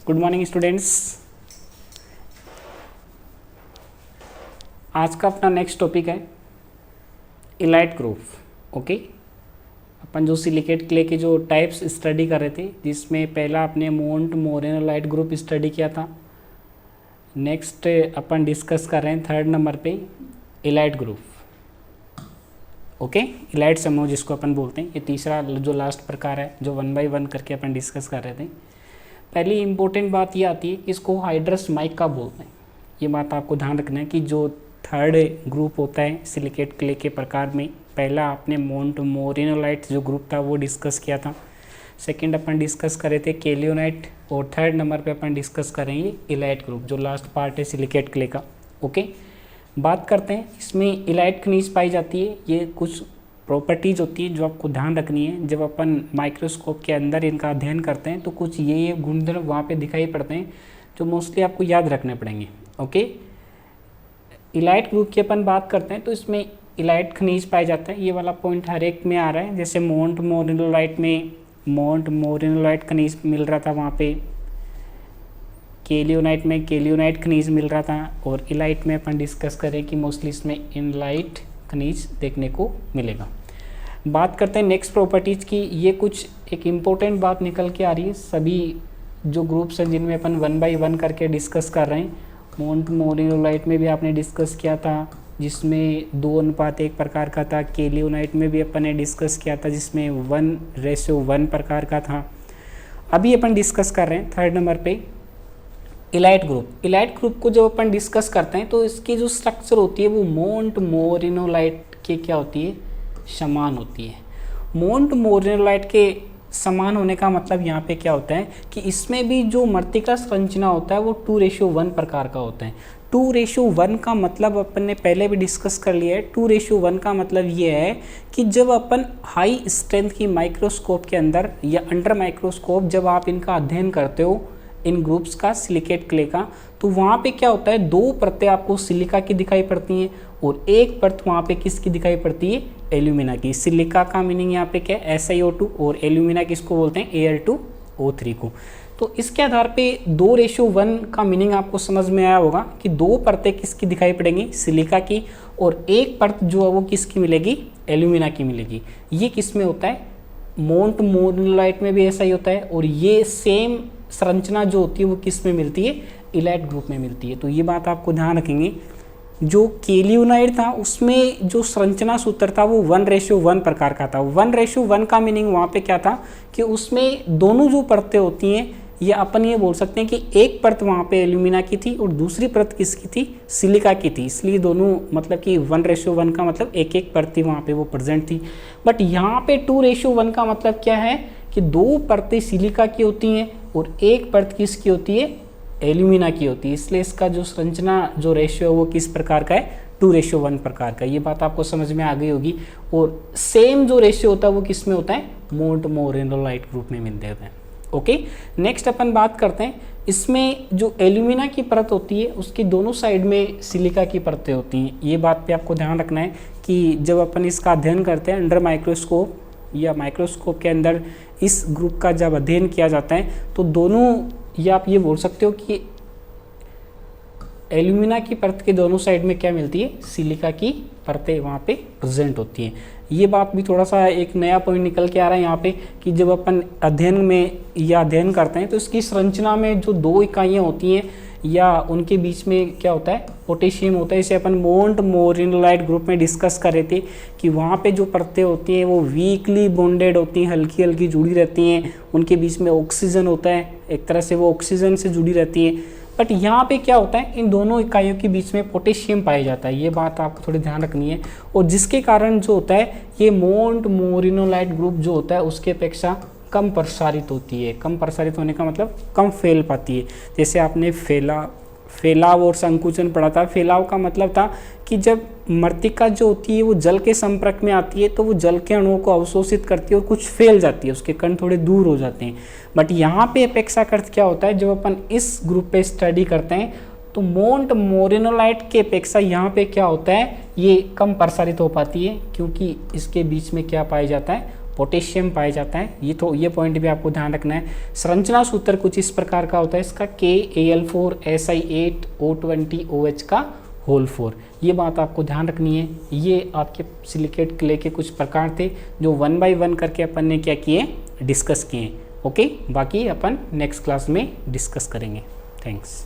Good morning students. आज का अपना नेक्स्ट टॉपिक है इलाइट ग्रुप। ओके, अपन जो सिलिकेट क्ले के जो टाइप्स स्टडी कर रहे थे, जिसमें पहला आपने मोंट मोरेनोलाइट ग्रुप स्टडी किया था। नेक्स्ट अपन डिस्कस कर रहे हैं थर्ड नंबर पे इलाइट ग्रुप। ओके, इलाइट समूह जिसको अपन बोलते हैं, ये तीसरा जो लास्ट प्रकार है जो 1 बाय 1 करके अपन डिस्कस कर रहे थे। पहली इंपॉर्टेंट बात ये आती है कि इसको हाइड्रस माइका बोलते हैं। ये बात आपको ध्यान रखना है कि जो थर्ड ग्रुप होता है सिलिकेट क्ले के प्रकार में, पहला आपने मोंट मोरेनोलाइट जो ग्रुप था वो डिस्कस किया था। सेकंड अपन डिस्कस कर रहे थे केलियोनाइट, और थर्ड नंबर पे अपन डिस्कस करेंगे इलाइट ग्रुप जो लास्ट पार्ट है सिलिकेट क्ले का। ओके, बात करते हैं इसमें इलाइट खनिज पाई जाती है। ये कुछ प्रॉपर्टीज़ होती है जो आपको ध्यान रखनी है। जब अपन माइक्रोस्कोप के अंदर इनका अध्ययन करते हैं तो कुछ ये गुणधर्म वहाँ पे दिखाई पड़ते हैं जो मोस्टली आपको याद रखने पड़ेंगे। ओके, इलाइट ग्रुप की अपन बात करते हैं तो इसमें इलाइट खनिज पाया जाता है। ये वाला पॉइंट हर एक में आ रहा है। जैसे मोंट मोरेनोलाइट में मोंट मोरेनोलाइट खनिज मिल रहा था, वहाँ पे केलियोनाइट में केलियोनाइट खनिज मिल रहा था, और इलाइट में अपन डिस्कस करें कि मोस्टली इसमें इनलाइट खनिज देखने को मिलेगा। बात करते हैं नेक्स्ट प्रॉपर्टीज़ की। ये कुछ एक इम्पोर्टेंट बात निकल के आ रही है सभी जो ग्रुप्स हैं जिनमें अपन 1 बाय 1 करके डिस्कस कर रहे हैं। मोंट मोरेनोलाइट में भी आपने डिस्कस किया था जिसमें 2:1 प्रकार का था। केलियोनाइट में भी अपन ने डिस्कस किया था जिसमें 1:1 प्रकार का था। अभी अपन डिस्कस कर रहे हैं थर्ड नंबर पे इलाइट ग्रुप। इलाइट ग्रुप को जब अपन डिस्कस करते हैं तो इसकी जो स्ट्रक्चर होती है वो मोंट मोरेनोलाइट के क्या होती है, समान होती है। मोंट मोरेनोलाइट के समान होने का मतलब यहाँ पे क्या होता है कि इसमें भी जो मृत्तिका संरचना होता है वो 2:1 प्रकार का होता है। 2:1 का मतलब अपन ने पहले भी डिस्कस कर लिया है। 2:1 का मतलब ये है कि जब अपन हाई स्ट्रेंथ की माइक्रोस्कोप के अंदर या अंडर माइक्रोस्कोप जब आप इनका अध्ययन करते हो इन ग्रुप्स का सिलिकेट क्ले का, तो वहाँ पे क्या होता है, 2 परतें आपको सिलिका की दिखाई पड़ती हैं और एक परत वहाँ पे किसकी दिखाई पड़ती है, एल्यूमिना की। सिलिका का मीनिंग यहाँ पे क्या है, SiO2, और एल्यूमिना किसको बोलते हैं, Al2O3 को। तो इसके आधार पे 2:1 का मीनिंग आपको समझ में आया होगा कि 2 परतें किसकी दिखाई पड़ेंगी, सिलिका की, और एक परत जो है वो किसकी मिलेगी, एल्यूमिना की मिलेगी। ये किस में होता है, मोंट मोरेनोलाइट में भी ऐसा ही होता है, और ये सेम संरचना जो होती है वो किस में मिलती है, इलाइट ग्रुप में मिलती है। तो ये बात आपको ध्यान रखेंगे। जो केलियोनाइट था उसमें जो संरचना सूत्र था वो 1:1 प्रकार का था। 1:1 का मीनिंग वहाँ पे क्या था कि उसमें दोनों जो परतें होती हैं, ये अपन ये बोल सकते हैं कि एक परत वहाँ पे एल्यूमिना की थी और दूसरी परत किसकी थी, सिलिका की थी। इसलिए दोनों मतलब कि 1:1 का मतलब एक एक परत थी वहाँ पे वो प्रेजेंट थी। बट यहाँ पे 2:1 का मतलब क्या है कि 2 परतें सिलिका की होती हैं और एक परत किसकी होती है, एल्यूमिना की होती है। इसलिए इसका जो संरचना जो रेशियो है वो किस प्रकार का है, 2:1 प्रकार का। ये बात आपको समझ में आ गई होगी। और सेम जो रेशियो होता है वो किस में होता है, मोंट मोरेनोलाइट ग्रुप में मिलते हैं। ओके, नेक्स्ट अपन बात करते हैं इसमें जो एल्यूमिना की परत होती है उसकी दोनों साइड में सिलिका की परतें होती हैं। ये बात पे आपको ध्यान रखना है कि जब अपन इसका अध्ययन करते हैं अंडर माइक्रोस्कोप या माइक्रोस्कोप के अंदर इस ग्रुप का जब अध्ययन किया जाता है तो दोनों, या आप ये बोल सकते हो कि एल्यूमिना की परत के दोनों साइड में क्या मिलती है, सिलिका की परतें वहाँ पे प्रेजेंट होती हैं। ये बात भी थोड़ा सा एक नया पॉइंट निकल के आ रहा है यहाँ पे कि जब अपन अध्ययन में या अध्ययन करते हैं तो इसकी संरचना में जो 2 इकाइयाँ होती हैं या उनके बीच में क्या होता है, पोटेशियम होता है। इसे अपन मोंट मोरेनोलाइट ग्रुप में डिस्कस कर रहे थे कि वहाँ पे जो परतें होती हैं वो वीकली बॉन्डेड होती हैं, हल्की हल्की जुड़ी रहती हैं। उनके बीच में ऑक्सीजन होता है, एक तरह से वो ऑक्सीजन से जुड़ी रहती हैं। बट यहाँ पे क्या होता है, इन दोनों इकाइयों के बीच में पोटेशियम पाया जाता है। ये बात आपको थोड़ी ध्यान रखनी है। और जिसके कारण जो होता है ये मोंट मोरेनोलाइट ग्रुप जो होता है उसके अपेक्षा कम प्रसारित होती है। कम प्रसारित होने का मतलब कम फैल पाती है। जैसे आपने फैलाव और संकुचन पढ़ा था। फैलाव का मतलब था कि जब मृत्तिका जो होती है वो जल के संपर्क में आती है तो वो जल के अणुओं को अवशोषित करती है और कुछ फैल जाती है, उसके कण थोड़े दूर हो जाते हैं। बट यहाँ पे अपेक्षाकृत क्या होता है, जब अपन इस ग्रुप पे स्टडी करते हैं तो मोंट मोरेनोलाइट के अपेक्षा यहाँ पे क्या होता है, ये कम प्रसारित हो पाती है क्योंकि इसके बीच में क्या पाया जाता है, पोटेशियम पाया जाता है। ये पॉइंट भी आपको ध्यान रखना है। संरचना सूत्र कुछ इस प्रकार का होता है इसका, KAl4Si8O20OH का होल 4। ये बात आपको ध्यान रखनी है। ये आपके सिलिकेट क्ले के कुछ प्रकार थे जो 1 बाय 1 करके अपन ने क्या किए, डिस्कस किए। ओके, बाकी अपन नेक्स्ट क्लास में डिस्कस करेंगे। थैंक्स।